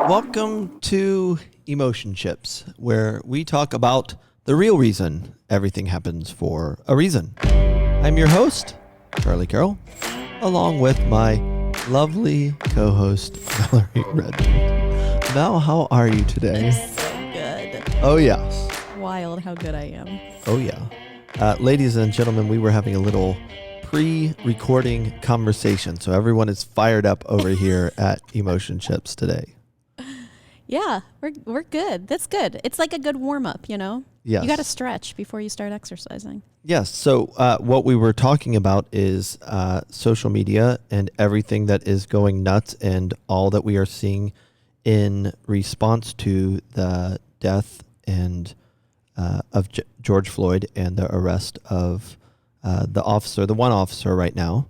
Welcome to Emotion Chips, where we talk about the real reason everything happens for a reason. I'm your host, Charlie Carroll, along with my lovely co-host, Valerie Redmond. Val, how are you today? I'm so good. Oh, yes. Wild how good I am. Oh, yeah. Ladies and gentlemen, we were having a little pre-recording conversation, so everyone is fired up over here at Emotion Chips today. Yeah, we're good. That's good. It's like a good warm-up, you know? Yes. You got to stretch before you start exercising. Yes. So what we were talking about is social media and everything that is going nuts and all that we are seeing in response to the death and of George Floyd and the arrest of the one officer right now,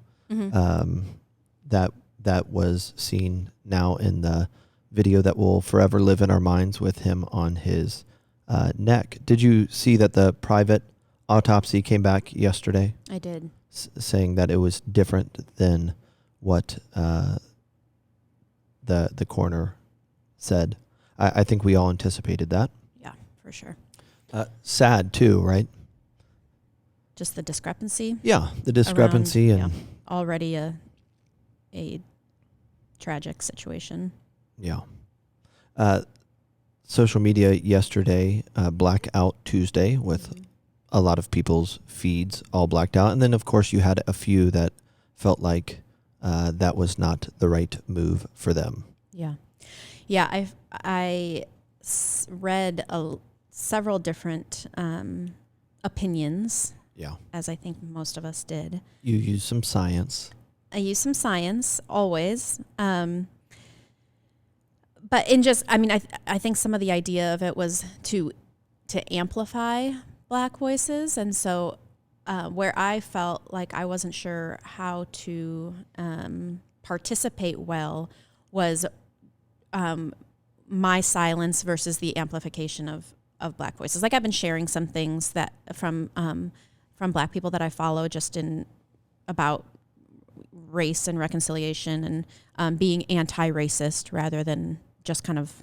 that was seen now in the video that will forever live in our minds with him on his neck. Did you see that the private autopsy came back yesterday? I did. Saying that it was different than what the coroner said. I think we all anticipated that. Yeah, for sure. Sad too, right? Just the discrepancy. Yeah, the discrepancy around, and already a tragic situation. yeah. Social media yesterday, Blackout Tuesday, with a lot of people's feeds all blacked out. And then, of course, you had a few that felt like that was not the right move for them. Yeah. Yeah, I read several different opinions, as I think most of us did. You used some science. I use some science, always. But I think some of the idea of it was to amplify Black voices. And so where I felt like I wasn't sure how to participate well was my silence versus the amplification of Black voices. Like I've been sharing some things that from Black people that I follow just about race and reconciliation and being anti-racist rather than just kind of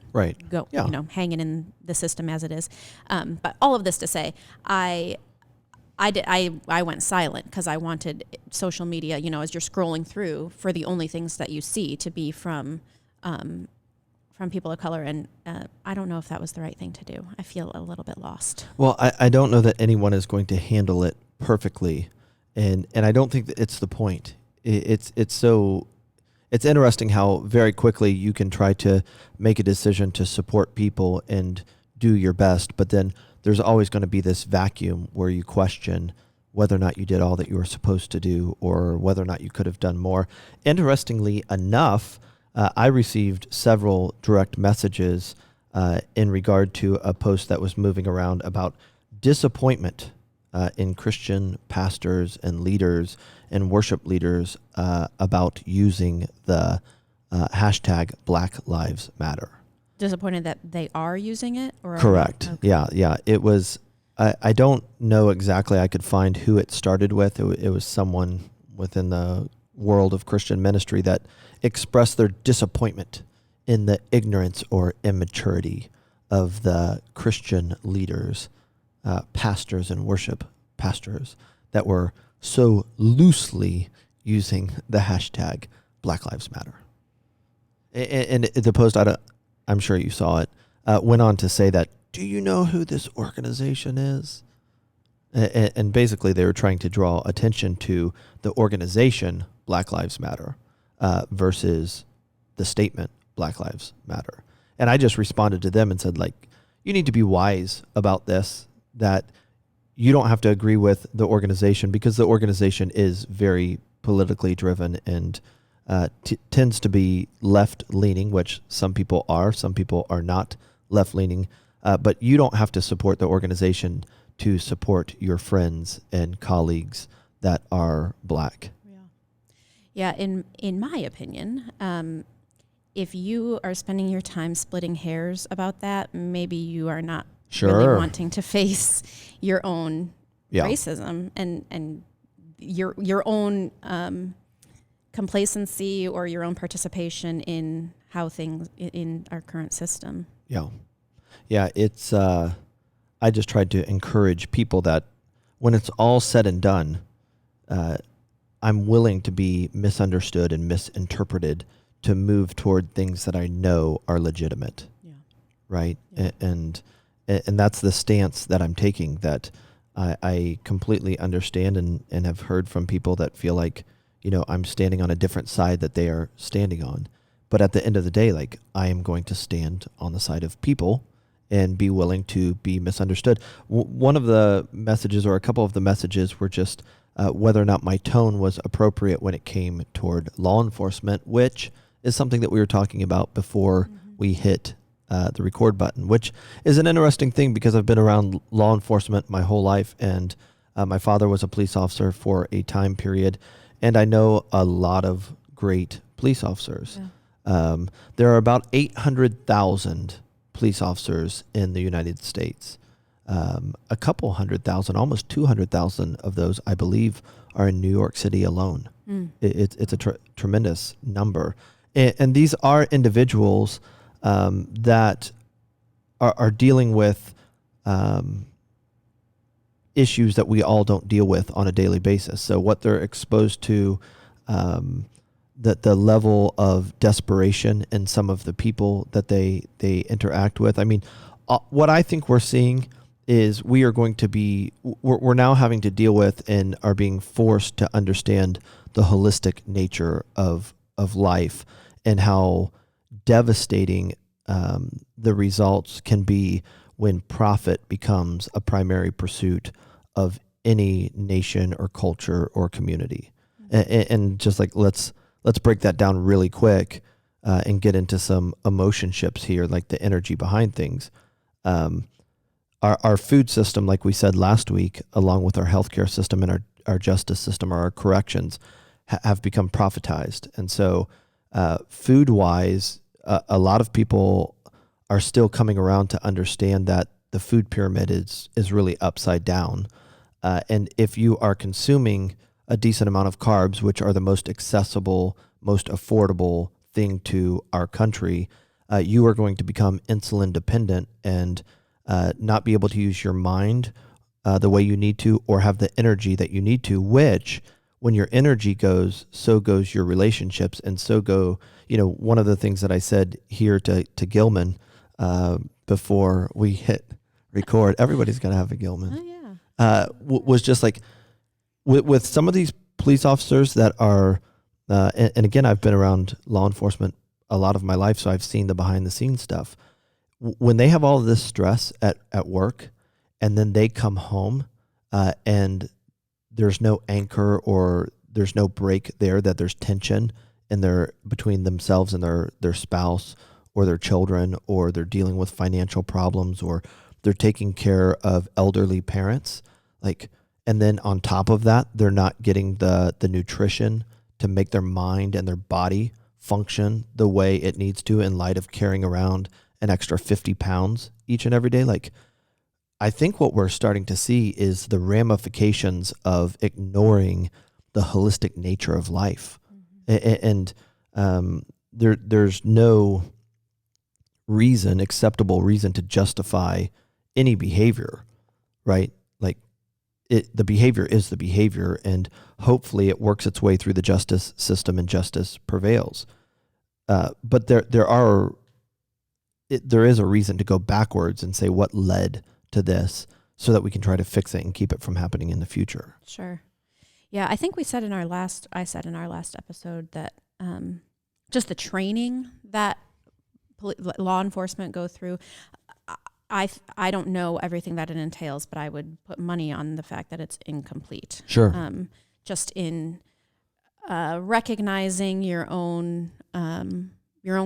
hanging in the system as it is. But all of this to say, I went silent because I wanted social media, as you're scrolling through, for the only things that you see to be from people of color. And I don't know if that was the right thing to do. I feel a little bit lost. Well, I don't know that anyone is going to handle it perfectly. And I don't think that it's the point. It's interesting how very quickly you can try to make a decision to support people and do your best, but then there's always going to be this vacuum where you question whether or not you did all that you were supposed to do or whether or not you could have done more. Interestingly enough, I received several direct messages in regard to a post that was moving around about disappointment in Christian pastors and leaders and worship leaders about using the hashtag Black Lives Matter. Disappointed that they are using it? Or correct. Okay. Yeah. It was, I don't know exactly. I could find who it started with. It was someone within the world of Christian ministry that expressed their disappointment in the ignorance or immaturity of the Christian leaders, pastors and worship pastors that were so loosely using the hashtag Black Lives Matter. And the post, I'm sure you saw it, went on to say that, do you know who this organization is? And basically they were trying to draw attention to the organization Black Lives Matter versus the statement Black Lives Matter. And I just responded to them and said, like, you need to be wise about this, that you don't have to agree with the organization because the organization is very politically driven and tends to be left-leaning, which some people are not left-leaning, but you don't have to support the organization to support your friends and colleagues that are Black. Yeah, in my opinion, if you are spending your time splitting hairs about that, maybe you are not really wanting to face your own racism and your own complacency or your own participation in how things in our current system. Yeah. Yeah. It's, I just tried to encourage people that when it's all said and done, I'm willing to be misunderstood and misinterpreted to move toward things that I know are legitimate. Yeah. Right. Yeah. And that's the stance that I'm taking, that I completely understand and have heard from people that feel like, I'm standing on a different side that they are standing on. But at the end of the day, like, I am going to stand on the side of people and be willing to be misunderstood. One of the messages, or a couple of the messages, were just whether or not my tone was appropriate when it came toward law enforcement, which is something that we were talking about before we hit the record button, which is an interesting thing because I've been around law enforcement my whole life, and my father was a police officer for a time period, and I know a lot of great police officers. Yeah. There are about 800,000 police officers in the United States. A couple 100,000, almost 200,000 of those, I believe, are in New York City alone. It's a tremendous number. And these are individuals that are dealing with issues that we all don't deal with on a daily basis. So what they're exposed to, the level of desperation in some of the people that they interact with. I mean, what I think we're seeing is we're now having to deal with and are being forced to understand the holistic nature of life and how devastating the results can be when profit becomes a primary pursuit of any nation or culture or community. And just like, let's break that down really quick and get into some emotion ships here, like the energy behind things. Our food system, like we said last week, along with our healthcare system and our justice system, or our corrections, have become profitized. And so food-wise, a lot of people are still coming around to understand that the food pyramid is really upside down. And if you are consuming a decent amount of carbs, which are the most accessible, most affordable thing to our country, you are going to become insulin dependent and not be able to use your mind the way you need to, or have the energy that you need to, which when your energy goes, so goes your relationships, and so go, one of the things that I said here to Gilman before we hit record, everybody's going to have a Gilman. Oh, yeah. Was just like, with some of these police officers that are, and again, I've been around law enforcement a lot of my life, so I've seen the behind the scenes stuff. When they have all of this stress at work, and then they come home and there's no anchor, or there's no break there, that there's tension between themselves and their spouse or their children, or they're dealing with financial problems, or they're taking care of elderly parents, and then on top of that, they're not getting the nutrition to make their mind and their body function the way it needs to, in light of carrying around an extra 50 pounds each and every day. I think what we're starting to see is the ramifications of ignoring the holistic nature of life. And there's no acceptable reason to justify any behavior, right? The behavior is the behavior, and hopefully it works its way through the justice system and justice prevails. But there is a reason to go backwards and say what led to this, so that we can try to fix it and keep it from happening in the future. Sure. Yeah, I think I said in our last episode that just the training that law enforcement go through, I don't know everything that it entails, but I would put money on the fact that it's incomplete. Sure. Just in recognizing your own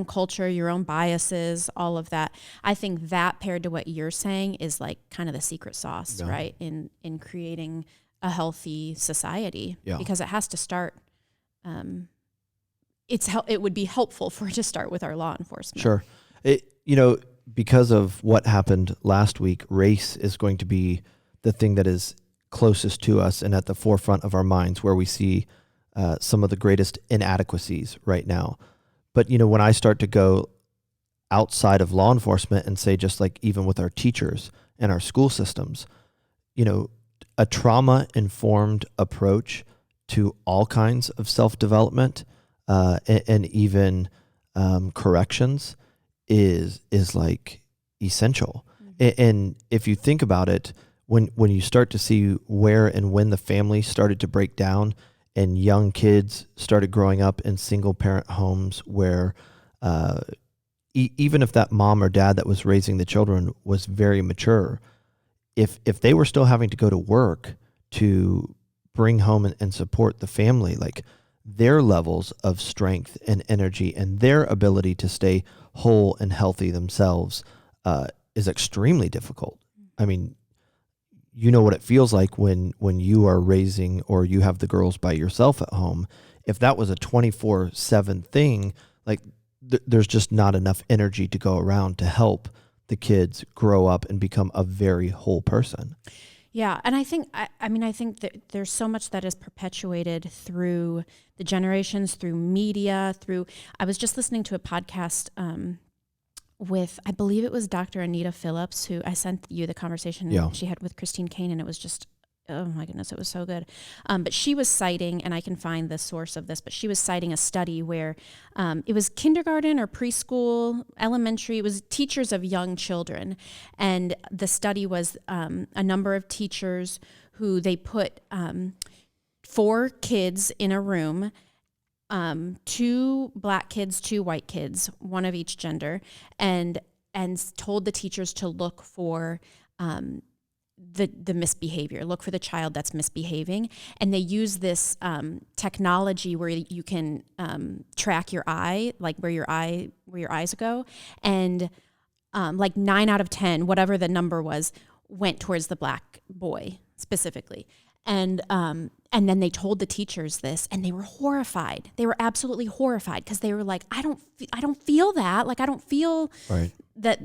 culture, your own biases, all of that. I think that, paired to what you're saying, is like kind of the secret sauce, Yeah. right? In creating a healthy society, because it has to start. It would be helpful for it to start with our law enforcement. Sure. Because of what happened last week, race is going to be the thing that is closest to us and at the forefront of our minds, where we see some of the greatest inadequacies right now. But, when I start to go outside of law enforcement and say, just like even with our teachers and our school systems, a trauma-informed approach to all kinds of self-development and even corrections is like essential. And if you think about it, when you start to see where and when the family started to break down and young kids started growing up in single-parent homes where even if that mom or dad that was raising the children was very mature, if they were still having to go to work to bring home and support the family, like their levels of strength and energy and their ability to stay whole and healthy themselves is extremely difficult. I mean, you know what it feels like when you are raising or you have the girls by yourself at home. If that was a 24/7 thing, like there's just not enough energy to go around to help the kids grow up and become a very whole person. Yeah, and I think I think that there's so much that is perpetuated through the generations, through media, I was just listening to a podcast with, I believe it was Dr. Anita Phillips, who I sent you the conversation she had with Christine Kane, and it was just, oh my goodness, it was so good. But she was citing, and I can find the source of this, but she was citing a study where it was kindergarten or preschool, elementary, it was teachers of young children. And the study was a number of teachers who they put 4 kids in a room, 2 black kids, 2 white kids, one of each gender, and told the teachers to look for the misbehavior, look for the child that's misbehaving. And they use this technology where you can track your eye, like where your eyes go. And like 9 out of 10, whatever the number was, went towards the black boy specifically. And then they told the teachers this, and they were horrified. They were absolutely horrified because they were like, I don't feel that. Like, I don't feel that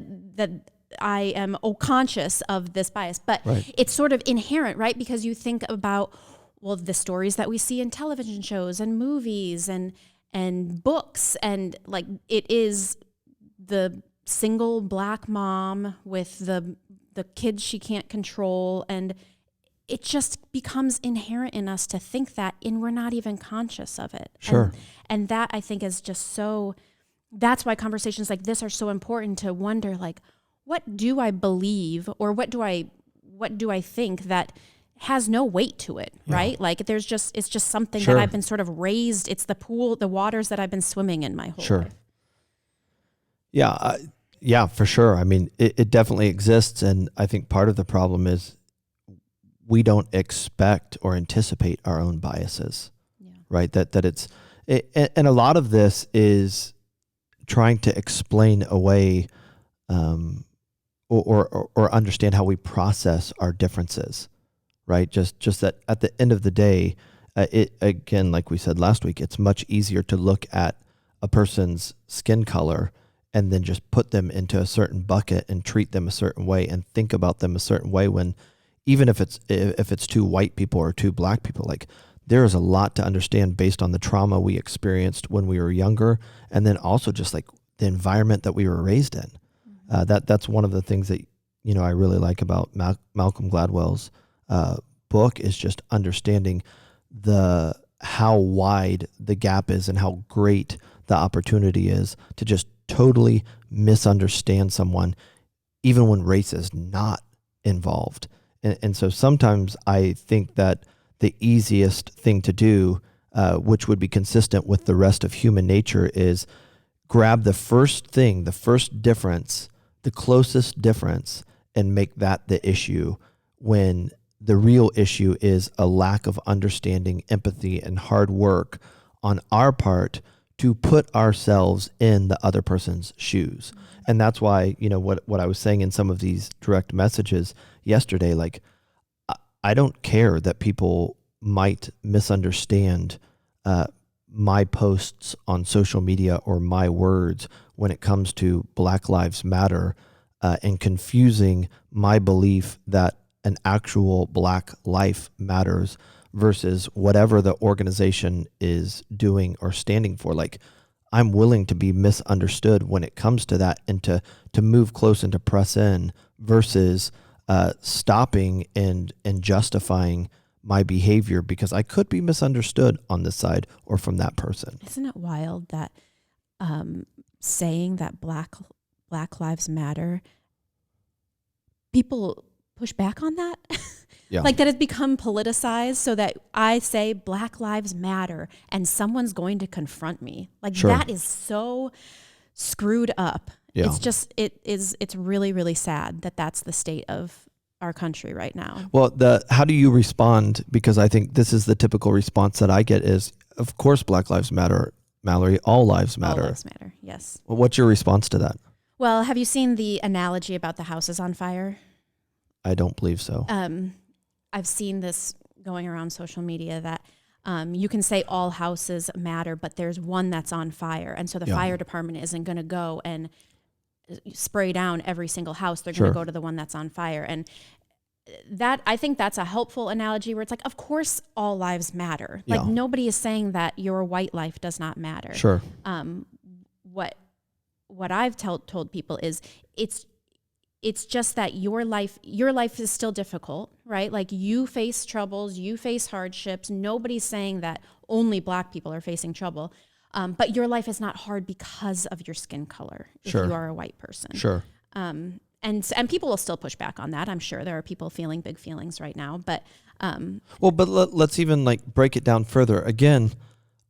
I am conscious of this bias. But it's sort of inherent, right? Because you think about, well, the stories that we see in television shows and movies and books, and like it is the single black mom with the kids she can't control, and it just becomes inherent in us to think that, and we're not even conscious of it. Sure. And that, I think, is just so, that's why conversations like this are so important, to wonder, like, what do I believe, or what do I think that has no weight to it, right? Like it's just something that I've been sort of raised. It's the waters that I've been swimming in my whole life. Yeah, for sure. I mean, it definitely exists. And I think part of the problem is we don't expect or anticipate our own biases, right? And a lot of this is trying to explain away or understand how we process our differences, right? Just that at the end of the day, again, like we said last week, it's much easier to look at a person's skin color and then just put them into a certain bucket and treat them a certain way and think about them a certain way, when even if it's 2 white people or 2 black people, like there is a lot to understand based on the trauma we experienced when we were younger, and then also just like the environment that we were raised in. That's one of the things that I really like about Malcolm Gladwell's book, is just understanding how wide the gap is and how great the opportunity is to just totally misunderstand someone, even when race is not involved. And so sometimes I think that the easiest thing to do, which would be consistent with the rest of human nature, is grab the first thing, the first difference, the closest difference, and make that the issue, when the real issue is a lack of understanding, empathy, and hard work on our part to put ourselves in the other person's shoes. And that's why, what I was saying in some of these direct messages yesterday, like, I don't care that people might misunderstand my posts on social media or my words when it comes to Black Lives Matter, and confusing my belief that an actual black life matters versus whatever the organization is doing or standing for. Like, I'm willing to be misunderstood when it comes to that, and to move close and to press in versus stopping and justifying my behavior because I could be misunderstood on this side or from that person. Isn't it wild that saying that Black Lives Matter, people push back on that? Yeah. Like that has become politicized so that I say Black Lives Matter and someone's going to confront me. Like Sure. that is so screwed up. Yeah. It's really, really sad that that's the state of our country right now. Well, how do you respond? Because I think this is the typical response that I get is, of course, Black Lives Matter, Mallory, all lives matter. All lives matter, yes. Well, what's your response to that? Well, have you seen the analogy about the houses on fire? I don't believe so. I've seen this going around social media that you can say all houses matter, but there's one that's on fire. And so the fire department isn't going to go and spray down every single house. They're going to go to the one that's on fire. And I think that's a helpful analogy where it's like, of course, all lives matter. Like nobody is saying that your white life does not matter. Sure. What I've told people is it's just that your life is still difficult, right? Like you face troubles, you face hardships. Nobody's saying that only Black people are facing trouble. But your life is not hard because of your skin color if you are a white person. Sure. And people will still push back on that. I'm sure there are people feeling big feelings right now, but but let's even like break it down further. Again,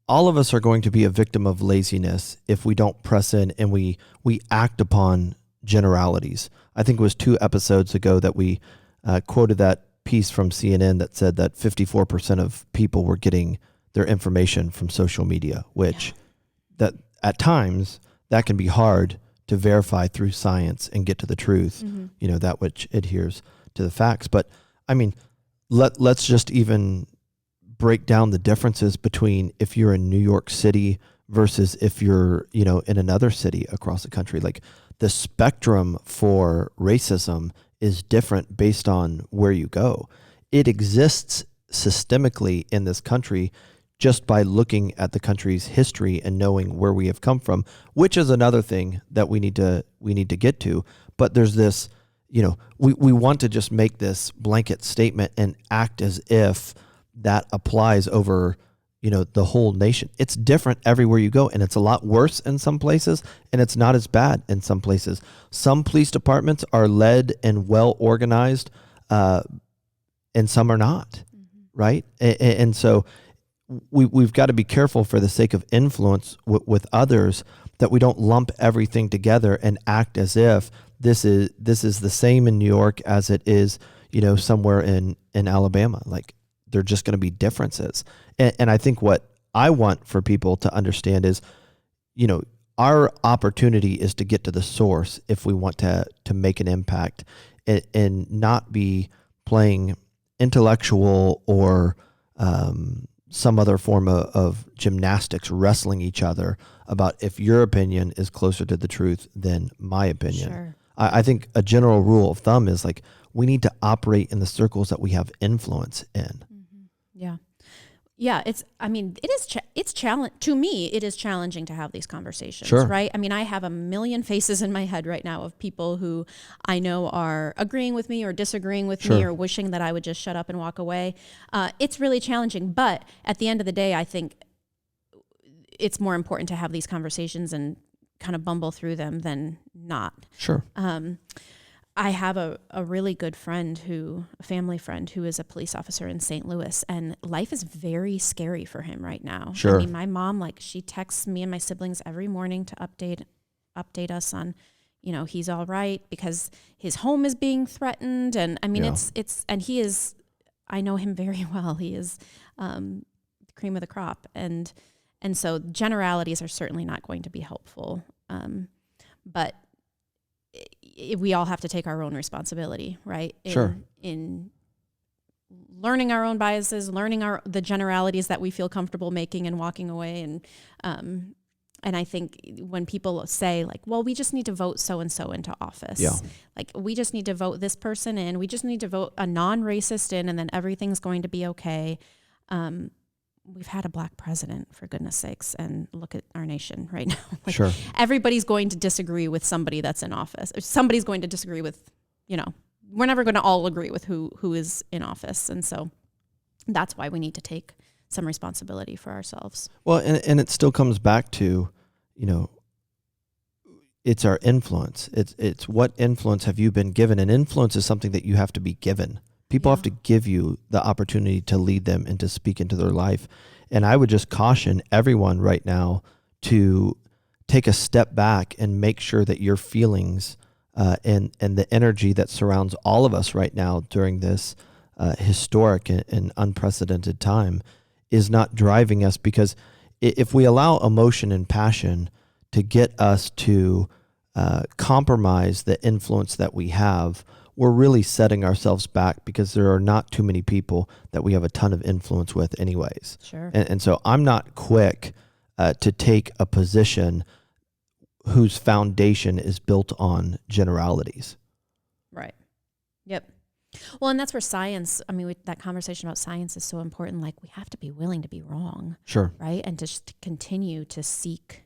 all of us are going to be a victim of laziness if we don't press in and we act upon generalities. I think it was 2 episodes ago that we quoted that piece from CNN that said that 54% of people were getting their information from social media, which that at times that can be hard to verify through science and get to the truth, that which adheres to the facts. But I mean, let's just even break down the differences between if you're in New York City versus if you're, in another city across the country. Like the spectrum for racism is different based on where you go. It exists systemically in this country just by looking at the country's history and knowing where we have come from, which is another thing that we need to get to. But there's this, we want to just make this blanket statement and act as if that applies over, the whole nation. It's different everywhere you go, and it's a lot worse in some places, and it's not as bad in some places. Some police departments are led and well organized, and some are not, right? And so we've got to be careful for the sake of influence with others that we don't lump everything together and act as if this is the same in New York as it is, somewhere in Alabama. Like they're just going to be differences. And I think what I want for people to understand is, our opportunity is to get to the source if we want to make an impact and not be playing intellectual or some other form of gymnastics, wrestling each other about if your opinion is closer to the truth than my opinion. Sure. I think a general rule of thumb is like we need to operate in the circles that we have influence in. Yeah. Yeah, it's challenge to me. It is challenging to have these conversations, Sure. right? I mean, I have a million faces in my head right now of people who I know are agreeing with me or disagreeing with me or wishing that I would just shut up and walk away. It's really challenging, but at the end of the day, I think it's more important to have these conversations and kind of bumble through them than not. Sure. I have a really good friend a family friend who is a police officer in St. Louis, and life is very scary for him right now. Sure. I mean, my mom, she texts me and my siblings every morning to update us on, he's all right because his home is being threatened. And I mean, and he is, I know him very well. He is the cream of the crop. And so generalities are certainly not going to be helpful. But we all have to take our own responsibility, right? In learning our own biases, learning the generalities that we feel comfortable making and walking away. And I think when people say well, we just need to vote so-and-so into office, we just need to vote this person in, we just need to vote a non-racist in, and then everything's going to be okay. we've had a black president, for goodness sakes, and look at our nation right now. Like, Sure. everybody's going to disagree with somebody that's in office. Or somebody's going to disagree with, we're never going to all agree with who is in office. And so that's why we need to take some responsibility for ourselves. Well, and it still comes back to, it's our influence. It's what influence have you been given? And influence is something that you have to be given. People have to give you the opportunity to lead them and to speak into their life. And I would just caution everyone right now to take a step back and make sure that your feelings and the energy that surrounds all of us right now during this historic and unprecedented time is not driving us. Because if we allow emotion and passion to get us to compromise the influence that we have, we're really setting ourselves back, because there are not too many people that we have a ton of influence with anyways. Sure. And so I'm not quick to take a position whose foundation is built on generalities. Right. Yep. Well, and that's where science, that conversation about science is so important. Like, we have to be willing to be wrong. Sure. Right. And just continue to seek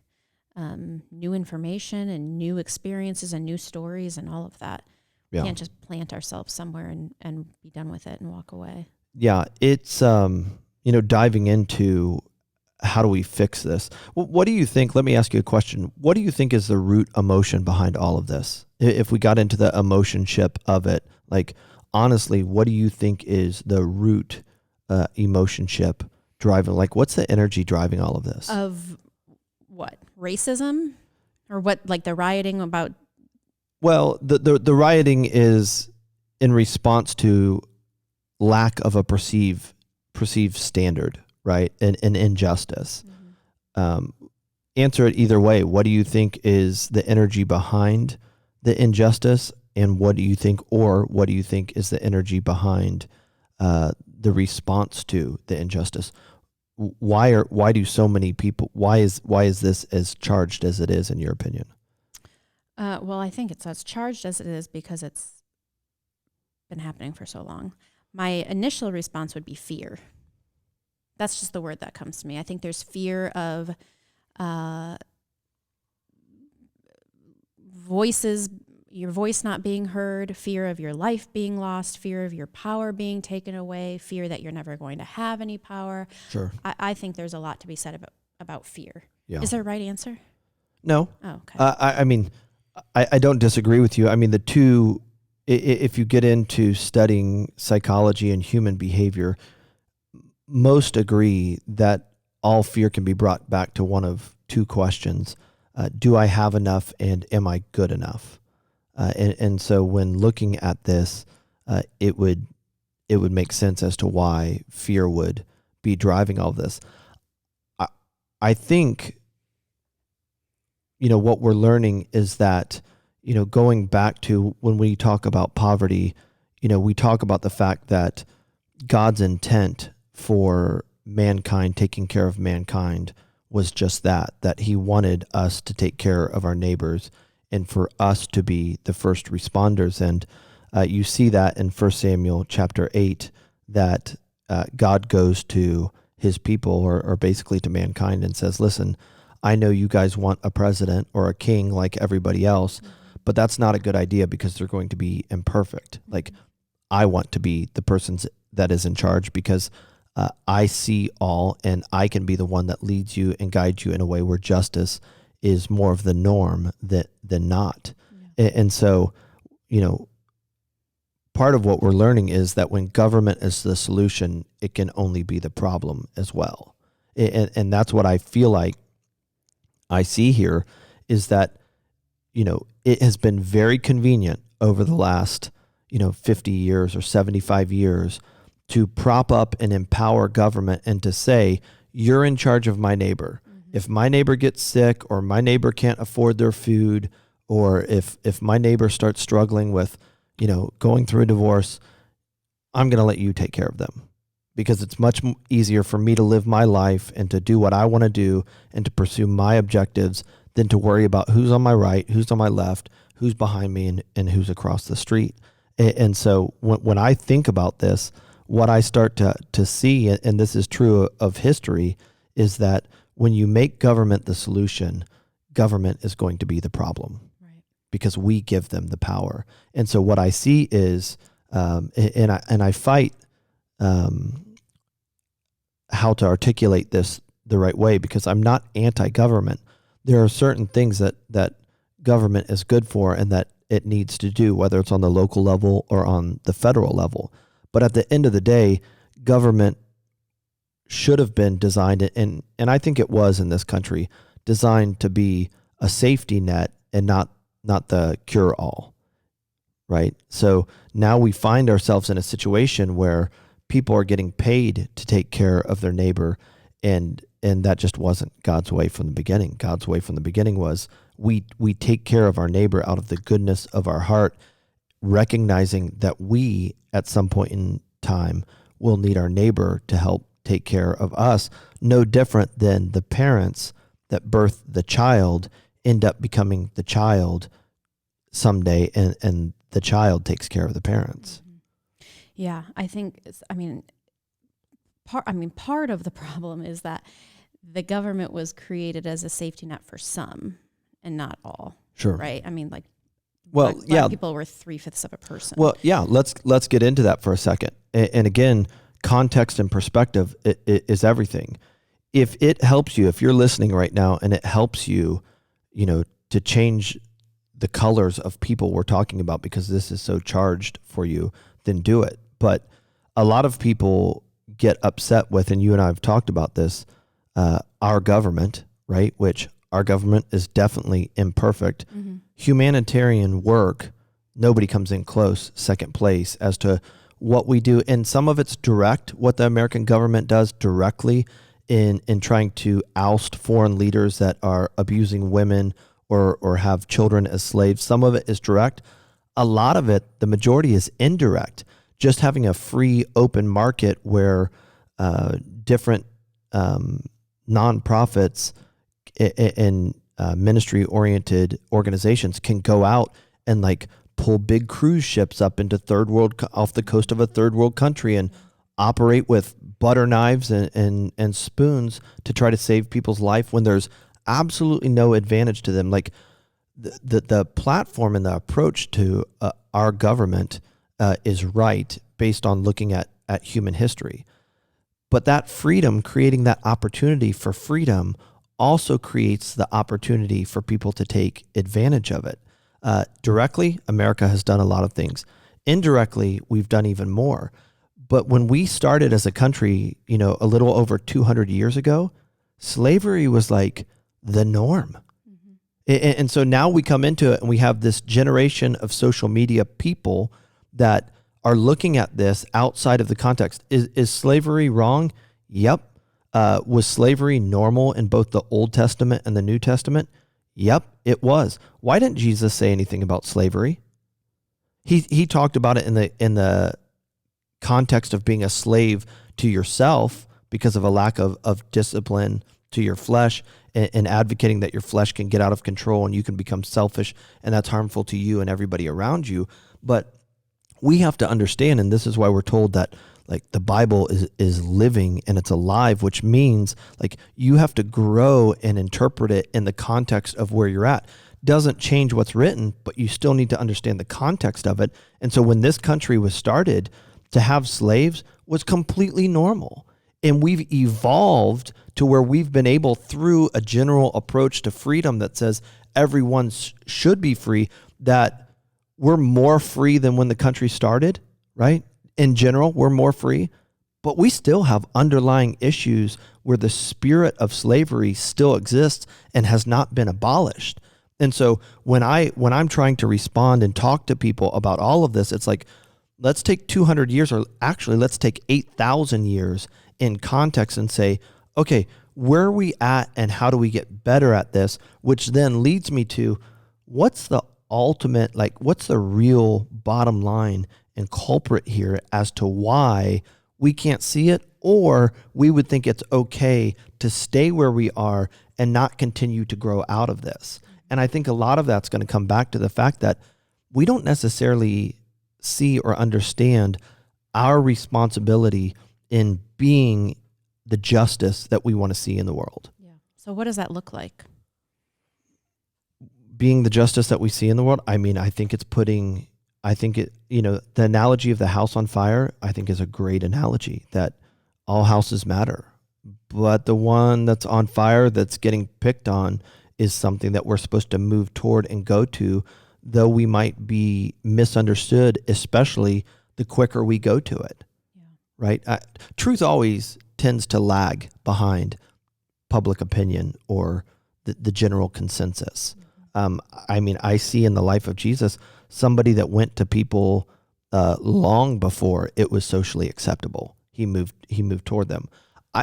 new information and new experiences and new stories and all of that. We can't just plant ourselves somewhere and be done with it and walk away. Yeah. It's, diving into how do we fix this? What do you think? Let me ask you a question. What do you think is the root emotion behind all of this? If we got into the emotion ship of it, like, honestly, what do you think is the root emotion ship driving? Like, what's the energy driving all of this? Of what? Racism? Or what, like the rioting about? Well, the rioting is in response to lack of a perceived standard, right? And injustice. Mm-hmm. Answer it either way. What do you think is the energy behind the injustice? And what do you think is the energy behind the response to the injustice? Why do so many people? Why is this as charged as it is, in your opinion? Well, I think it's as charged as it is because it's been happening for so long. My initial response would be fear. That's just the word that comes to me. I think there's fear of voices, your voice not being heard, fear of your life being lost, fear of your power being taken away, fear that you're never going to have any power. Sure. I think there's a lot to be said about fear. Yeah. Is there a right answer? No. Oh, okay. I don't disagree with you. I mean, the two, if you get into studying psychology and human behavior, most agree that all fear can be brought back to one of two questions. Do I have enough, and am I good enough? And so when looking at this, it would make sense as to why fear would be driving all of this. I think, what we're learning is that, going back to when we talk about poverty, we talk about the fact that God's intent for mankind, taking care of mankind, was just that he wanted us to take care of our neighbors and for us to be the first responders. And you see that in 1 Samuel chapter 8, that God goes to his people, or basically to mankind, and says, listen, I know you guys want a president or a king like everybody else, but that's not a good idea because they're going to be imperfect. Like, I want to be the person that is in charge because I see all, and I can be the one that leads you and guides you in a way where justice is more of the norm than not. Yeah. And so, part of what we're learning is that when government is the solution, it can only be the problem as well. And that's what I feel like I see here, is that, it has been very convenient over the last, 50 years or 75 years to prop up and empower government and to say, you're in charge of my neighbor. Mm-hmm. If my neighbor gets sick, or my neighbor can't afford their food, or if my neighbor starts struggling with, going through a divorce, I'm going to let you take care of them, because it's much easier for me to live my life and to do what I want to do and to pursue my objectives than to worry about who's on my right, who's on my left, who's behind me, and who's across the street. And so when I think about this, what I start to see, and this is true of history, is that when you make government the solution, government is going to be the problem, Right. because we give them the power. And so what I see is, and I fight how to articulate this the right way, because I'm not anti-government. There are certain things that government is good for and that it needs to do, whether it's on the local level or on the federal level. But at the end of the day, government should have been designed, and I think it was in this country, designed to be a safety net and not the cure-all, right? So now we find ourselves in a situation where people are getting paid to take care of their neighbor, and that just wasn't God's way from the beginning. God's way from the beginning was we take care of our neighbor out of the goodness of our heart, recognizing that we at some point in time will need our neighbor to help take care of us. No different than the parents that birth the child end up becoming the child someday, and the child takes care of the parents. Yeah, I think part of the problem is that the government was created as a safety net for some and not all. Sure. Right? I mean, like, well, black people were 3/5 of a person. Well, yeah, let's get into that for a second. And again, context and perspective is everything. If it helps you, if you're listening right now and it helps you, to change the colors of people we're talking about, because this is so charged for you, then do it. But a lot of people get upset with, and you and I have talked about this, our government, right? Which our government is definitely imperfect. Mm-hmm. Humanitarian work, nobody comes in close, second place, as to what we do. And some of it's direct, what the American government does directly in trying to oust foreign leaders that are abusing women or have children as slaves. Some of it is direct. A lot of it, the majority, is indirect. Just having a free, open market where different nonprofits and ministry-oriented organizations can go out and like pull big cruise ships up into off the coast of a third world country and operate with butter knives and spoons to try to save people's life when there's absolutely no advantage to them. Like the platform and the approach to our government is right based on looking at human history. But that freedom, creating that opportunity for freedom, also creates the opportunity for people to take advantage of it. Directly, America has done a lot of things. Indirectly, we've done even more. But when we started as a country, a little over 200 years ago, slavery was like the norm. Mm-hmm. And so now we come into it and we have this generation of social media people that are looking at this outside of the context. Is slavery wrong? Yep. Was slavery normal in both the Old Testament and the New Testament? Yep, it was. Why didn't Jesus say anything about slavery? He talked about it in the context of being a slave to yourself because of a lack of discipline to your flesh, and advocating that your flesh can get out of control and you can become selfish, and that's harmful to you and everybody around you. But we have to understand, and this is why we're told that like the Bible is living and it's alive, which means like you have to grow and interpret it in the context of where you're at. Doesn't change what's written, but you still need to understand the context of it. And so when this country was started, to have slaves was completely normal. And we've evolved to where we've been able, through a general approach to freedom that says everyone should be free, that we're more free than when the country started, right? In general, we're more free, but we still have underlying issues where the spirit of slavery still exists and has not been abolished. And so when I'm trying to respond and talk to people about all of this, it's like, let's take 200 years, or actually let's take 8,000 years in context and say, okay, where are we at and how do we get better at this? Which then leads me to, what's the ultimate, like what's the real bottom line and culprit here as to why we can't see it, or we would think it's okay to stay where we are and not continue to grow out of this. And I think a lot of that's going to come back to the fact that we don't necessarily see or understand our responsibility in being the justice that we want to see in the world. Yeah. So what does that look like? Being the justice that we see in the world, I mean, I think the analogy of the house on fire, I think is a great analogy, that all houses matter. But the one that's on fire, that's getting picked on, is something that we're supposed to move toward and go to, though we might be misunderstood, especially the quicker we go to it. Yeah. Right? Truth always tends to lag behind public opinion or the general consensus. I mean, I see in the life of Jesus somebody that went to people long before it was socially acceptable. He moved toward them.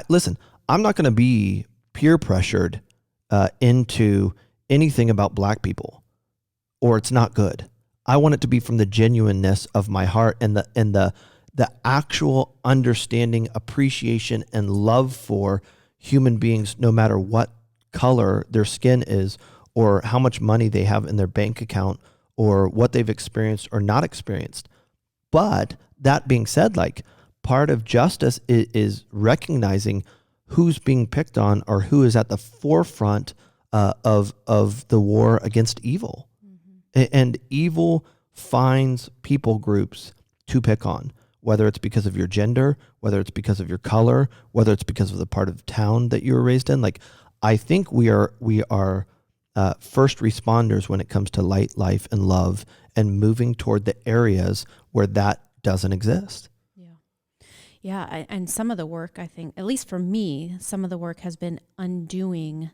Listen, I'm not going to be peer pressured into anything about black people, or it's not good. I want it to be from the genuineness of my heart and the actual understanding, appreciation, and love for human beings, no matter what color their skin is, or how much money they have in their bank account, or what they've experienced or not experienced. But that being said, like, part of justice is recognizing who's being picked on or who is at the forefront of the war against evil. And evil finds people groups to pick on, whether it's because of your gender, whether it's because of your color, whether it's because of the part of town that you were raised in. Like, I think we are first responders when it comes to light, life, and love, and moving toward the areas where that doesn't exist. Yeah, and some of the work, I think, at least for me, some of the work has been undoing.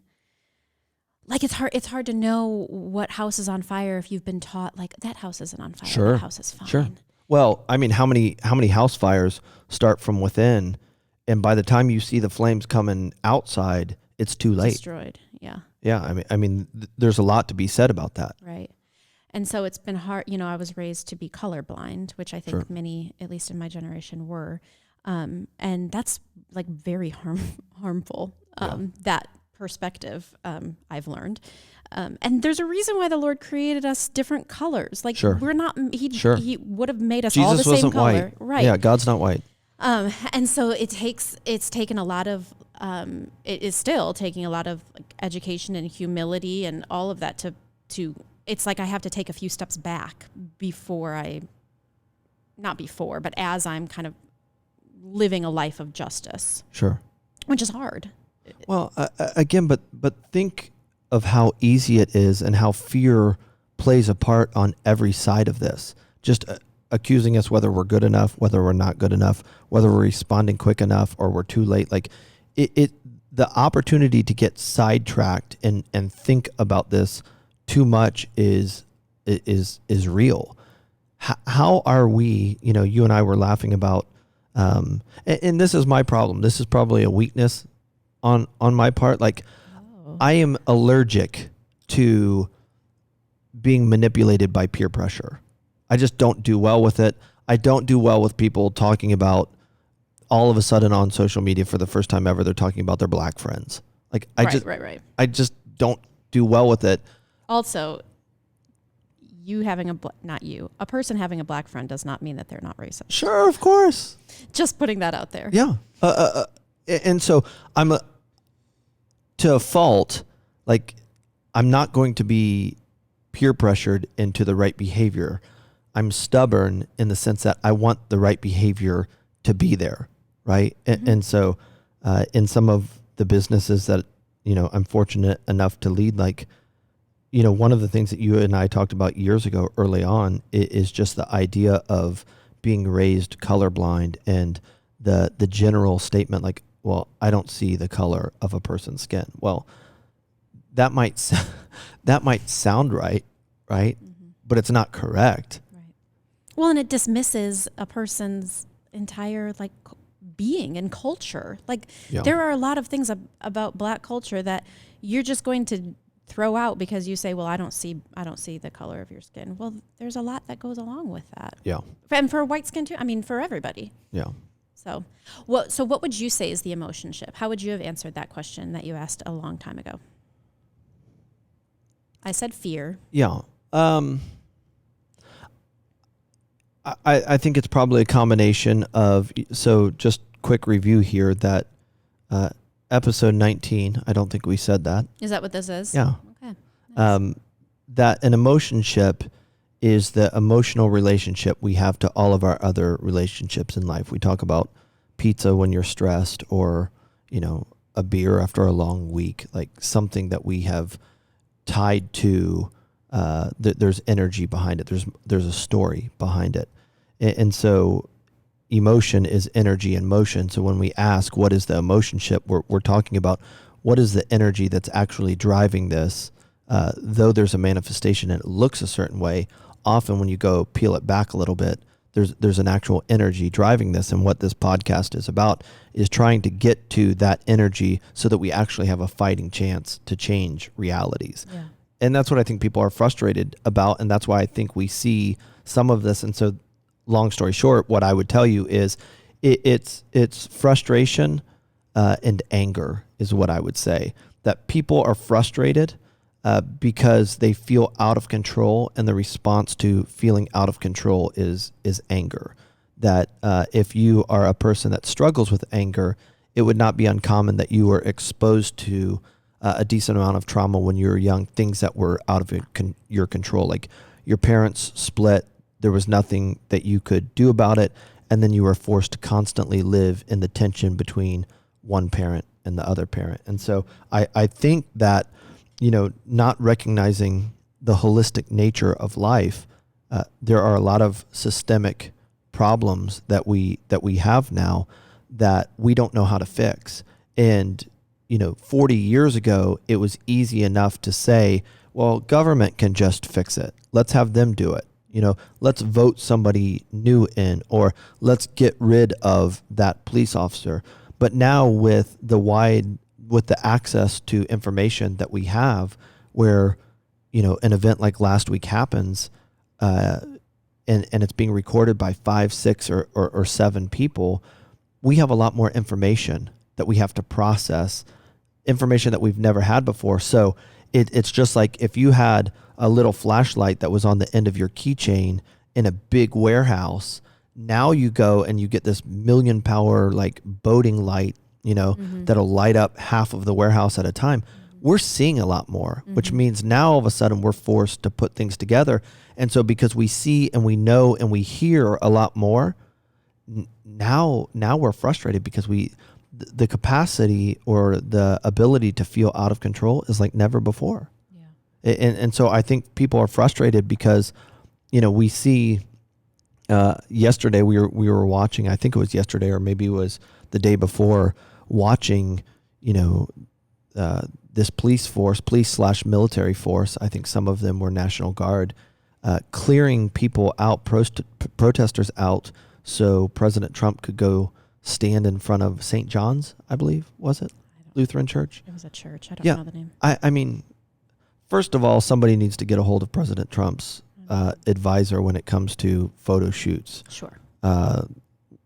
Like, it's hard to know what house is on fire if you've been taught, like, that house isn't on fire. Sure. That house is fine. Sure. Well, I mean, how many house fires start from within, and by the time you see the flames coming outside, it's too late. Destroyed. Yeah. Yeah. I mean, there's a lot to be said about that. Right. And so it's been hard. You know, I was raised to be colorblind, which I think Sure. many, at least in my generation, were. And that's like very harmful. That perspective, I've learned. And there's a reason why the Lord created us different colors. Like, Sure. we're not, Sure. he would have made us Jesus all the same wasn't color. white. Right. Yeah, God's not white. And so it's taken a lot of, it is still taking a lot of, like, education and humility and all of that to, it's like I have to take a few steps back but as I'm kind of living a life of justice. Sure. Which is hard. Well, again, but think of how easy it is and how fear plays a part on every side of this. Just accusing us whether we're good enough, whether we're not good enough, whether we're responding quick enough or we're too late. Like, the opportunity to get sidetracked and think about this too much is real. How are we, you and I were laughing about, and this is my problem. This is probably a weakness on my part. Like, I am allergic to being manipulated by peer pressure. I just don't do well with it. I don't do well with people talking about, all of a sudden on social media for the first time ever, they're talking about their black friends. Like, I just don't do well with it. Also, a person having a black friend does not mean that they're not racist. Sure, of course. Just putting that out there. Yeah. And so I'm to a fault, like, I'm not going to be peer pressured into the right behavior. I'm stubborn in the sense that I want the right behavior to be there. Right. Mm-hmm. And so in some of the businesses that, I'm fortunate enough to lead, like, one of the things that you and I talked about years ago early on is just the idea of being raised colorblind and the general statement, like, well, I don't see the color of a person's skin. Well, that might sound right. Mm-hmm. But it's not correct. Right. Well, and it dismisses a person's entire, like, being and culture. Like, there are a lot of things about black culture that you're just going to throw out because you say, well, I don't see the color of your skin. Well, there's a lot that goes along with that. Yeah. And for white skin too. I mean, for everybody. Yeah. So what would you say is the emotionship? How would you have answered that question that you asked a long time ago? I said fear. Yeah. I think it's probably a combination of, so just quick review here that episode 19, I don't think we said that. Is that what this is? Yeah. Okay. Nice. That an emotionship is the emotional relationship we have to all of our other relationships in life. We talk about pizza when you're stressed, or, a beer after a long week, like something that we have tied to, there's energy behind it. There's a story behind it. And so emotion is energy in motion. So when we ask, what is the emotionship, we're talking about what is the energy that's actually driving this. Though there's a manifestation and it looks a certain way, often when you go peel it back a little bit, there's an actual energy driving this. And what this podcast is about is trying to get to that energy so that we actually have a fighting chance to change realities. Yeah. And that's what I think people are frustrated about. And that's why I think we see some of this. And so long story short, what I would tell you is it's frustration and anger is what I would say. That people are frustrated because they feel out of control, and the response to feeling out of control is anger. That if you are a person that struggles with anger, it would not be uncommon that you were exposed to a decent amount of trauma when you were young, things that were out of your control, like your parents split, there was nothing that you could do about it, and then you were forced to constantly live in the tension between one parent and the other parent. And so I think that, not recognizing the holistic nature of life, there are a lot of systemic problems that we have now that we don't know how to fix. And 40 years ago, it was easy enough to say, well, government can just fix it. Let's have them do it. Let's vote somebody new in, or let's get rid of that police officer. But now with the access to information that we have, where, an event like last week happens, and it's being recorded by 5, 6, or 7 people, we have a lot more information that we have to process, information that we've never had before. So it's just like if you had a little flashlight that was on the end of your keychain in a big warehouse, now you go and you get this million power, like boating light, that'll light up half of the warehouse at a time. We're seeing a lot more, which means now all of a sudden we're forced to put things together. And so because we see and we know and we hear a lot more, now we're frustrated because the capacity or the ability to feel out of control is like never before. Yeah. And so I think people are frustrated because, we see, yesterday we were watching, I think it was yesterday or maybe it was the day before, watching, this police/military force, I think some of them were National Guard, clearing people out, protesters out, so President Trump could go stand in front of St. John's, I believe, was it? Lutheran Church? It was a church. I don't know the name. I mean, first of all, somebody needs to get a hold of President Trump's advisor when it comes to photo shoots. Sure.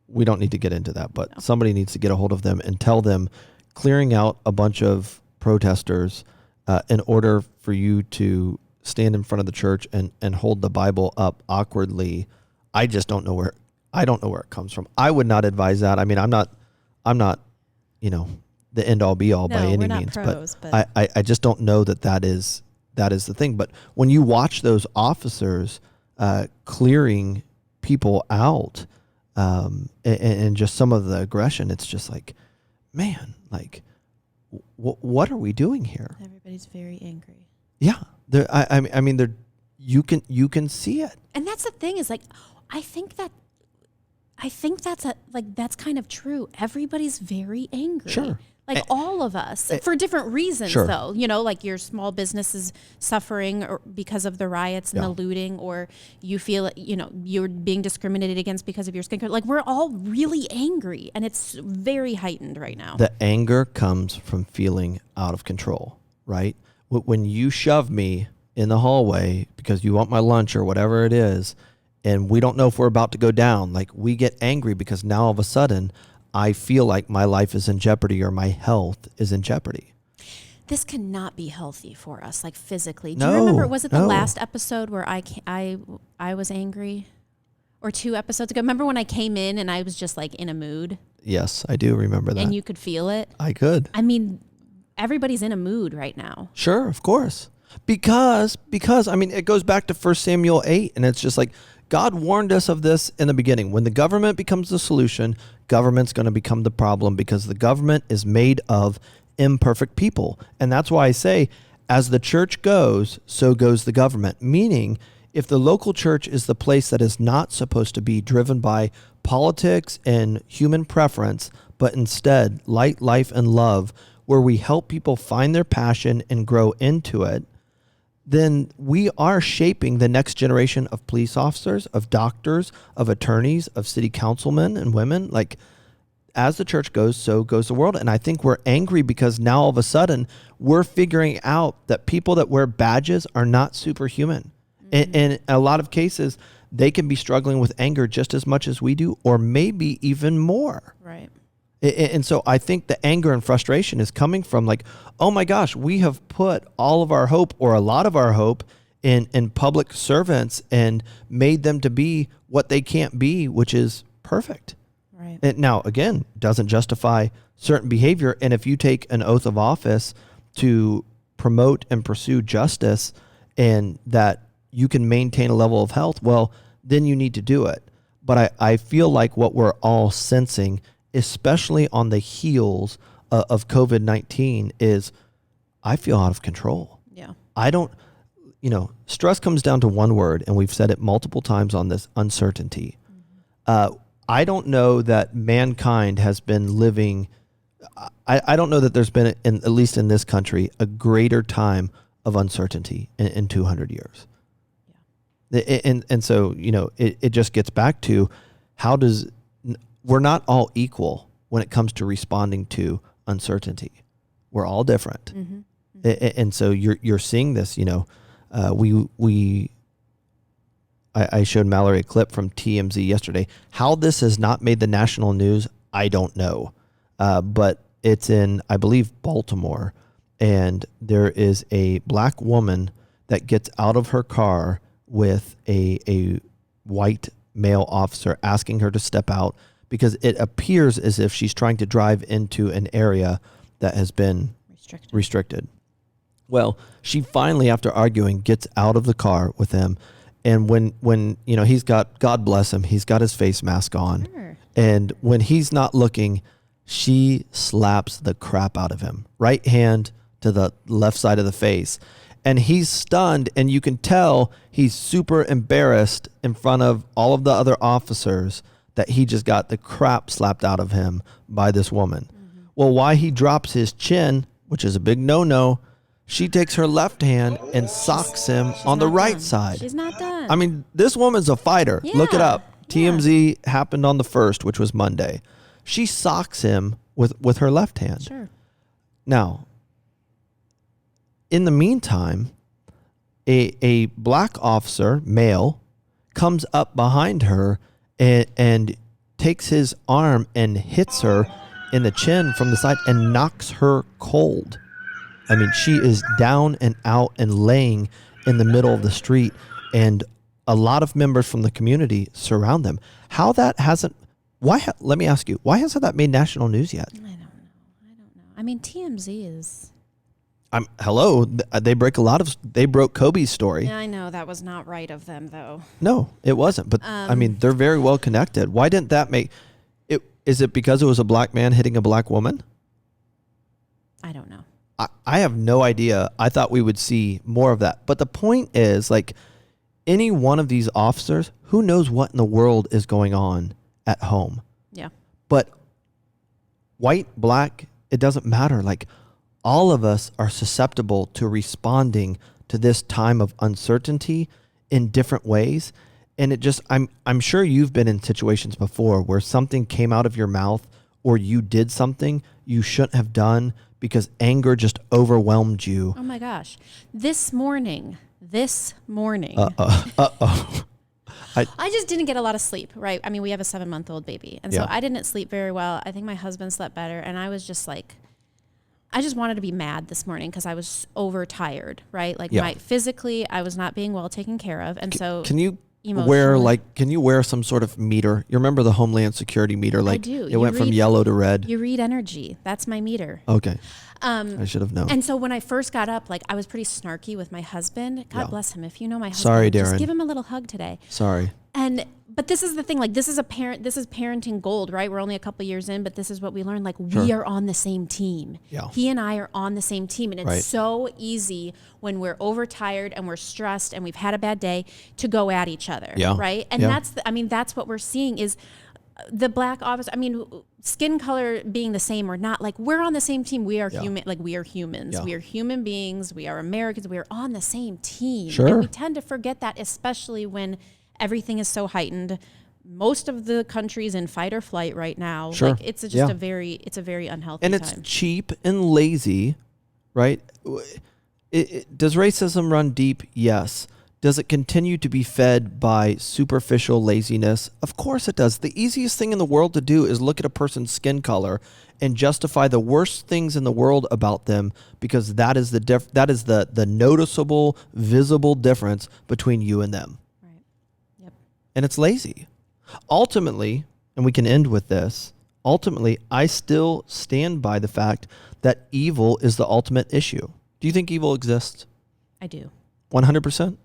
We don't need to get into that, but somebody needs to get a hold of them and tell them clearing out a bunch of protesters in order for you to stand in front of the church and hold the Bible up awkwardly. I just don't know where it comes from. I would not advise that. I mean, I'm not, the end all be all by any means, pros, but I just don't know that is the thing. But when you watch those officers clearing people out, and just some of the aggression, it's just like, man, like, what are we doing here? Everybody's very angry. Yeah, I mean, you can see it, and that's the thing is like, I think that's kind of true. Everybody's very angry. Sure. Like all of us, for different reasons, sure. though. Like your small business is suffering because of the riots and the looting, or you feel, you're being discriminated against because of your skin color. Like we're all really angry, and it's very heightened right now. The anger comes from feeling out of control, right? When you shove me in the hallway because you want my lunch or whatever it is, and we don't know if we're about to go down, like we get angry because now all of a sudden I feel like my life is in jeopardy or my health is in jeopardy. This cannot be healthy for us, like physically. Do you remember, was it the last episode where I was angry? or 2 episodes ago. Remember when I came in and I was just like in a mood? Yes, I do remember that. And you could feel it? I could. I mean, everybody's in a mood right now. Sure, of course. Because I mean, it goes back to 1 Samuel 8, and it's just like God warned us of this in the beginning. When the government becomes the solution, government's going to become the problem, because the government is made of imperfect people. And that's why I say, as the church goes, so goes the government. Meaning, if the local church is the place that is not supposed to be driven by politics and human preference, but instead light, life, and love, where we help people find their passion and grow into it, then we are shaping the next generation of police officers, of doctors, of attorneys, of city councilmen and women. Like, as the church goes, so goes the world. And I think we're angry because now all of a sudden we're figuring out that people that wear badges are not superhuman. And in a lot of cases, they can be struggling with anger just as much as we do, or maybe even more. Right. And so I think the anger and frustration is coming from like, oh my gosh, we have put all of our hope, or a lot of our hope, in public servants and made them to be what they can't be, which is perfect. Right. And now, again, doesn't justify certain behavior. And if you take an oath of office to promote and pursue justice, and that you can maintain a level of health, well, then you need to do it. But I feel like what we're all sensing, especially on the heels of COVID-19, is I feel out of control. Yeah. I don't, stress comes down to one word, and we've said it multiple times on this: uncertainty. I don't know that mankind has been living, I don't know that there's been, at least in this country, a greater time of uncertainty in 200 years. Yeah. And so, it just gets back to we're not all equal when it comes to responding to uncertainty. We're all different. Mm-hmm. Mm-hmm. And so you're seeing this, I showed Mallory a clip from TMZ yesterday. How this has not made the national news, I don't know. But it's in, I believe, Baltimore. And there is a black woman that gets out of her car with a white male officer asking her to step out, because it appears as if she's trying to drive into an area that has been restricted. Well, she finally, after arguing, gets out of the car with him. And when he's got, God bless him, he's got his face mask on. Sure. And when he's not looking, she slaps the crap out of him. Right hand to the left side of the face. And he's stunned, and you can tell he's super embarrassed in front of all of the other officers that he just got the crap slapped out of him by this woman. Mm-hmm. Well, while he drops his chin, which is a big no-no, she takes her left hand and socks him on the right side. She's not done. I mean, this woman's a fighter. Yeah. Look it up. TMZ happened on the 1st, which was Monday. She socks him with her left hand. Sure. Now, in the meantime, a black officer, male, comes up behind her and takes his arm and hits her in the chin from the side and knocks her cold. I mean, she is down and out and laying in the middle of the street, and a lot of members from the community surround them. How that hasn't, let me ask you, why hasn't that made national news yet? I don't know. I mean, TMZ is... They broke Kobe's story. Yeah, I know. That was not right of them, though. No, it wasn't. But, I mean, they're very well connected. Why didn't that make it? Is it because it was a black man hitting a black woman? I don't know. I have no idea. I thought we would see more of that. But the point is, like, any one of these officers, who knows what in the world is going on at home? Yeah. But white, black, it doesn't matter. Like, all of us are susceptible to responding to this time of uncertainty in different ways. And it just, I'm sure you've been in situations before where something came out of your mouth, or you did something you shouldn't have done because anger just overwhelmed you. Oh my gosh. This morning. Uh-oh. I just didn't get a lot of sleep, right? I mean, we have a 7-month-old baby. And so I didn't sleep very well. I think my husband slept better. And I was just like, I just wanted to be mad this morning because I was overtired, right? Like physically, I was not being well taken care of. And so... Can you emotionally. can you wear some sort of meter? You remember the Homeland Security meter? I do. It went from yellow to red. You read energy. That's my meter. Okay. I should have known. And so when I first got up, like I was pretty snarky with my husband. God bless him. If you know my husband, Sorry, Darren. just give him a little hug today. Sorry. But this is the thing, like this is parenting gold, right? We're only a couple years in, but this is what we learned. Like we are on the same team. Yeah. He and I are on the same team. And it's so easy when we're overtired and we're stressed and we've had a bad day to go at each other. Yeah. Right. And that's what we're seeing is the black officer. I mean, skin color being the same or not, like we're on the same team. We are human, like we are humans. Yeah. We are human beings. We are Americans. We are on the same team. Sure. And we tend to forget that, especially when everything is so heightened. Most of the country's in fight or flight right now. Sure. Like it's just a very unhealthy and time. it's cheap and lazy, right? Does racism run deep? Yes. Does it continue to be fed by superficial laziness? Of course it does. The easiest thing in the world to do is look at a person's skin color and justify the worst things in the world about them because that is the noticeable, visible difference between you and them. Right. Yep. And it's lazy. Ultimately, and we can end with this, I still stand by the fact that evil is the ultimate issue. Do you think evil exists? I do. 100%?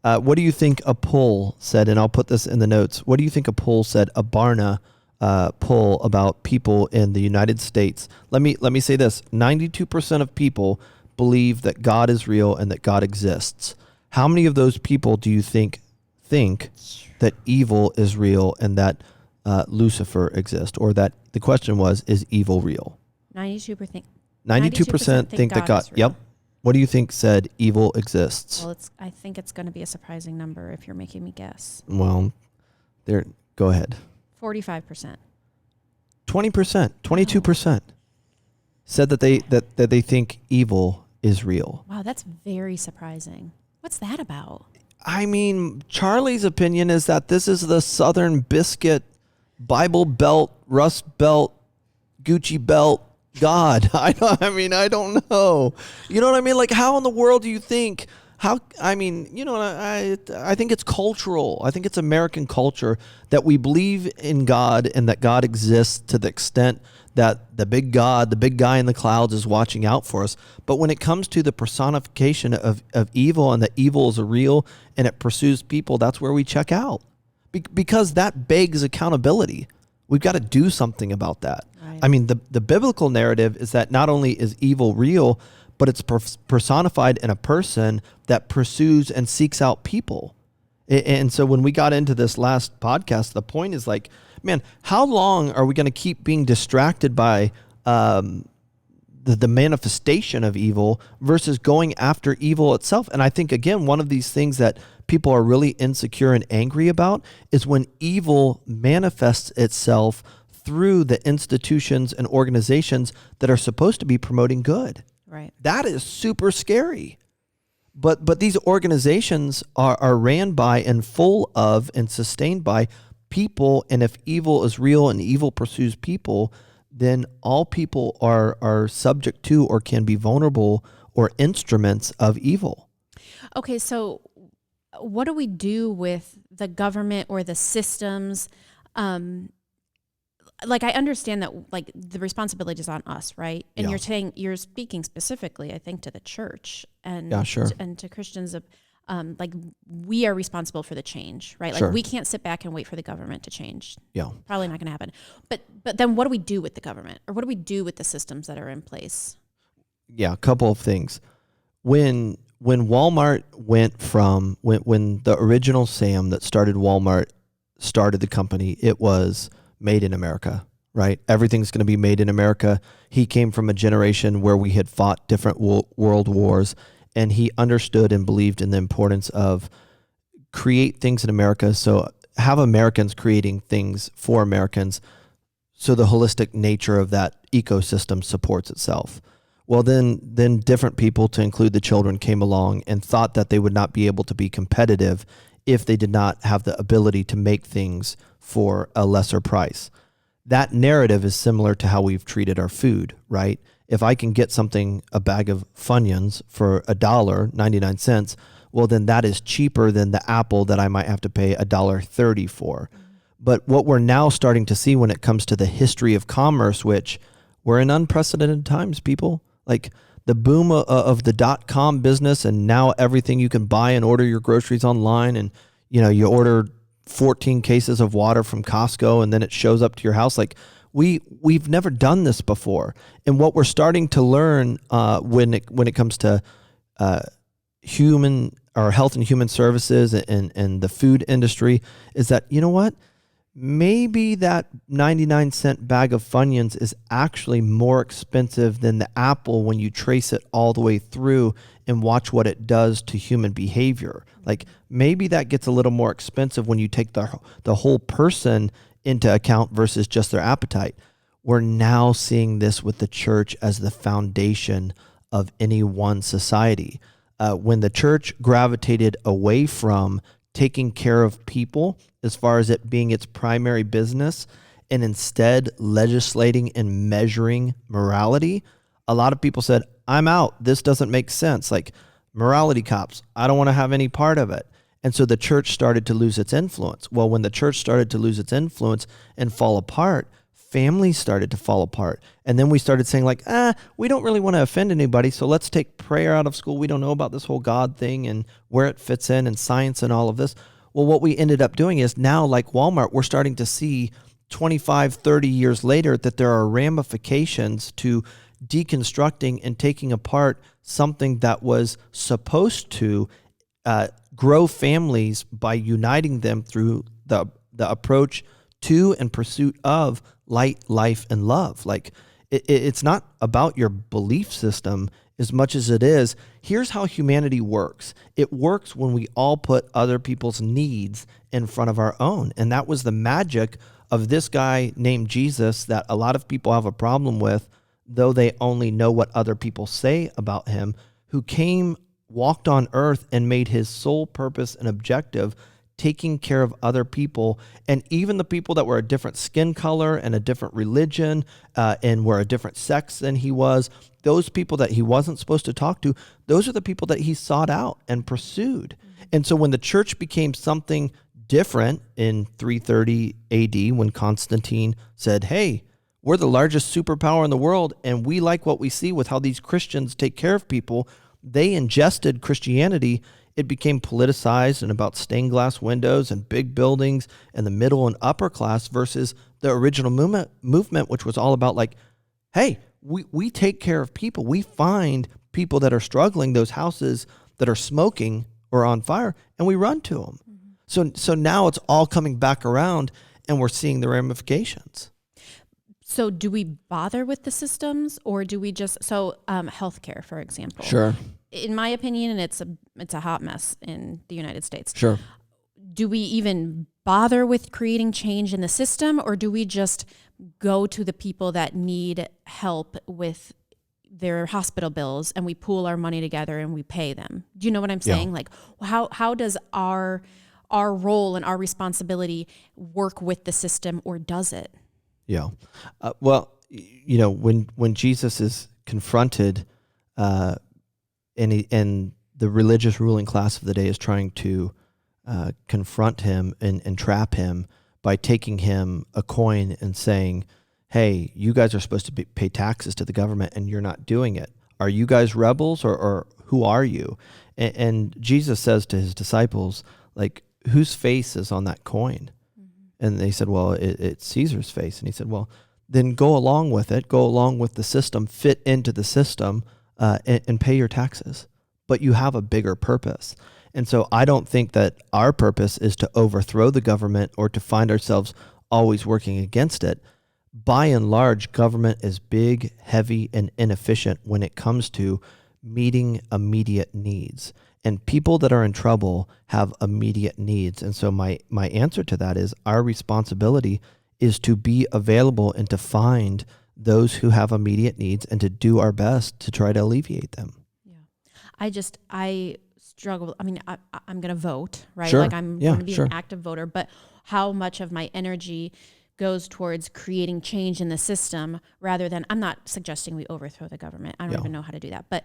What do you think a poll said? And I'll put this in the notes. What do you think a poll said, a Barna poll about people in the United States? Let me say this. 92% of people believe that God is real and that God exists. How many of those people do you think that evil is real and that Lucifer exists? Or that the question was, is evil real? 92% 92% think that God. Yep. What do you think said evil exists? Well, I think it's going to be a surprising number if you're making me guess. Well, go ahead. 45%. 20%, 22% said that they think evil is real. Wow, that's very surprising. What's that about? I mean, Charlie's opinion is that this is the Southern biscuit, Bible Belt, Rust Belt, Gucci Belt God. I don't know. You know what I mean? Like, how in the world do you think? I think it's cultural. I think it's American culture that we believe in God and that God exists to the extent that the big God, the big guy in the clouds is watching out for us. But when it comes to the personification of evil and that evil is real and it pursues people, that's where we check out. Because that begs accountability. We've got to do something about that. Right. I mean, the biblical narrative is that not only is evil real, but it's personified in a person that pursues and seeks out people. And so when we got into this last podcast, the point is like, man, how long are we going to keep being distracted by the manifestation of evil versus going after evil itself? And I think, again, one of these things that people are really insecure and angry about is when evil manifests itself through the institutions and organizations that are supposed to be promoting good. Right. That is super scary. But these organizations are ran by and full of and sustained by people. And if evil is real and evil pursues people, then all people are subject to or can be vulnerable or instruments of evil. Okay, so what do we do with the government or the systems? Like, I understand that, like, the responsibility is on us, right? And you're speaking specifically, I think, to the church and and to Christians of, like, we are responsible for the change, right? Like, we can't sit back and wait for the government to change. Yeah, probably not going to happen. But then, what do we do with the government, or what do we do with the systems that are in place? Yeah, a couple of things. When Walmart went from when the original Sam that started Walmart started the company, it was made in America, right? Everything's going to be made in America. He came from a generation where we had fought different world wars, and he understood and believed in the importance of create things in America. So have Americans creating things for Americans so the holistic nature of that ecosystem supports itself. Well, then different people, to include the children, came along and thought that they would not be able to be competitive if they did not have the ability to make things for a lesser price. That narrative is similar to how we've treated our food, right? If I can get something, a bag of Funyuns for $1.99, well, then that is cheaper than the apple that I might have to pay $1.30 for. But what we're now starting to see when it comes to the history of commerce, which we're in unprecedented times, people, like the boom of the .com business, and now everything you can buy and order your groceries online, and you order 14 cases of water from Costco and then it shows up to your house. Like we've never done this before. And what we're starting to learn when it comes to human or health and human services and the food industry is that, you know what? Maybe that 99-cent bag of Funyuns is actually more expensive than the apple when you trace it all the way through and watch what it does to human behavior. Like maybe that gets a little more expensive when you take the whole person into account versus just their appetite. We're now seeing this with the church as the foundation of any one society. When the church gravitated away from taking care of people as far as it being its primary business and instead legislating and measuring morality, a lot of people said, I'm out. This doesn't make sense. Like morality cops, I don't want to have any part of it. And so the church started to lose its influence. Well, when the church started to lose its influence and fall apart, families started to fall apart. And then we started saying like, we don't really want to offend anybody, so let's take prayer out of school. We don't know about this whole God thing and where it fits in and science and all of this. Well, what we ended up doing is now, like Walmart, we're starting to see 25, 30 years later that there are ramifications to deconstructing and taking apart something that was supposed to grow families by uniting them through the approach to and pursuit of light, life, and love. Like it's not about your belief system as much as it is, here's how humanity works. It works when we all put other people's needs in front of our own. And that was the magic of this guy named Jesus that a lot of people have a problem with, though they only know what other people say about him, who came, walked on earth, and made his sole purpose and objective taking care of other people, and even the people that were a different skin color and a different religion and were a different sex than he was, those people that he wasn't supposed to talk to, those are the people that he sought out and pursued. And so when the church became something different in 330 AD, when Constantine said, hey, we're the largest superpower in the world, and we like what we see with how these Christians take care of people, they ingested Christianity. It became politicized and about stained glass windows and big buildings and the middle and upper class versus the original movement, which was all about like, hey, we take care of people. We find people that are struggling, those houses that are smoking or on fire, and we run to them. Mm-hmm. So now it's all coming back around and we're seeing the ramifications. So do we bother with the systems, or do we just, healthcare, for example? Sure. In my opinion, and it's a hot mess in the United States. Sure. Do we even bother with creating change in the system, or do we just go to the people that need help with their hospital bills and we pool our money together and we pay them? Do you know what I'm saying? Yeah. Like how does our role and our responsibility work with the system, or does it? Yeah. When Jesus is confronted, and the religious ruling class of the day is trying to confront him and trap him by taking him a coin and saying, hey, you guys are supposed to pay taxes to the government and you're not doing it. Are you guys rebels, or who are you? And Jesus says to his disciples, like, whose face is on that coin? And they said, well, it's Caesar's face. And he said, well, then go along with it. Go along with the system, fit into the system, and pay your taxes. But you have a bigger purpose. And so I don't think that our purpose is to overthrow the government or to find ourselves always working against it. By and large, government is big, heavy, and inefficient when it comes to meeting immediate needs. And people that are in trouble have immediate needs. And so my answer to that is our responsibility is to be available and to find those who have immediate needs and to do our best to try to alleviate them. Yeah. I struggle. I mean, I'm going to vote, right? Sure. Like I'm going to be an active voter, but how much of my energy goes towards creating change in the system rather than, I'm not suggesting we overthrow the government. I don't even know how to do that, but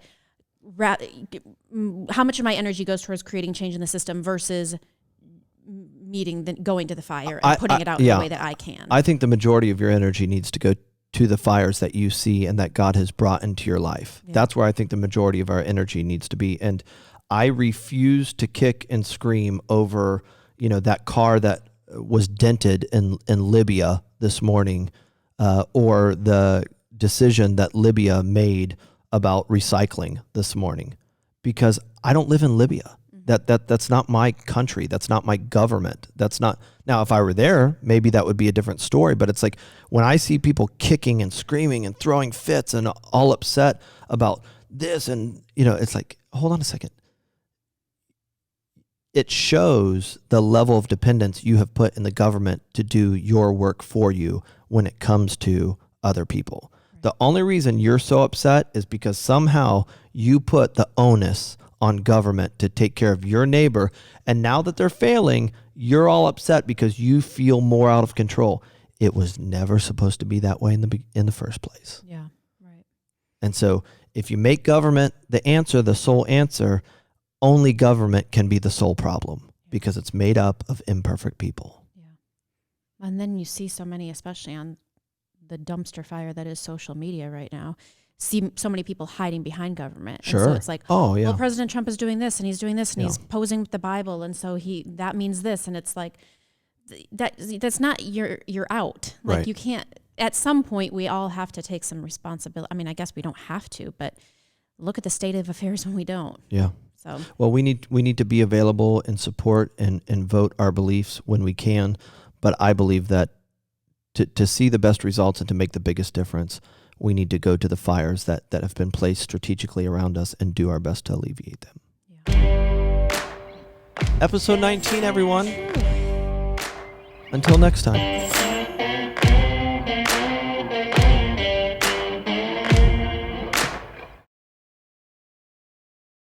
how much of my energy goes towards creating change in the system versus going to the fire and putting it out in the way that I can. I think the majority of your energy needs to go to the fires that you see and that God has brought into your life. Yeah. That's where I think the majority of our energy needs to be. And I refuse to kick and scream over, that car that was dented in Libya this morning, or the decision that Libya made about recycling this morning, because I don't live in Libya. That's not my country. That's not my government. That's not. Now, if I were there, maybe that would be a different story. But it's like when I see people kicking and screaming and throwing fits and all upset about this, and it's like, hold on a second. It shows the level of dependence you have put in the government to do your work for you when it comes to other people. Right. The only reason you're so upset is because somehow you put the onus on government to take care of your neighbor, and now that they're failing, you're all upset because you feel more out of control. It was never supposed to be that way in the first place. Yeah, right. And so if you make government the sole answer, only government can be the sole problem because it's made up of imperfect people. Yeah. And then you see so many, especially on the dumpster fire that is social media right now, see so many people hiding behind government. Sure. And so it's like, well, President Trump is doing this and he's doing this and he's posing with the Bible. And so that means this. And it's like, that's not, you're out. Like right. You can't, at some point we all have to take some responsibility. I mean, I guess we don't have to, but look at the state of affairs when we don't. Yeah. So, well, we need to be available and support and vote our beliefs when we can. But I believe that to see the best results and to make the biggest difference, we need to go to the fires that have been placed strategically around us and do our best to alleviate them. Yeah. Episode 19, everyone. Until next time.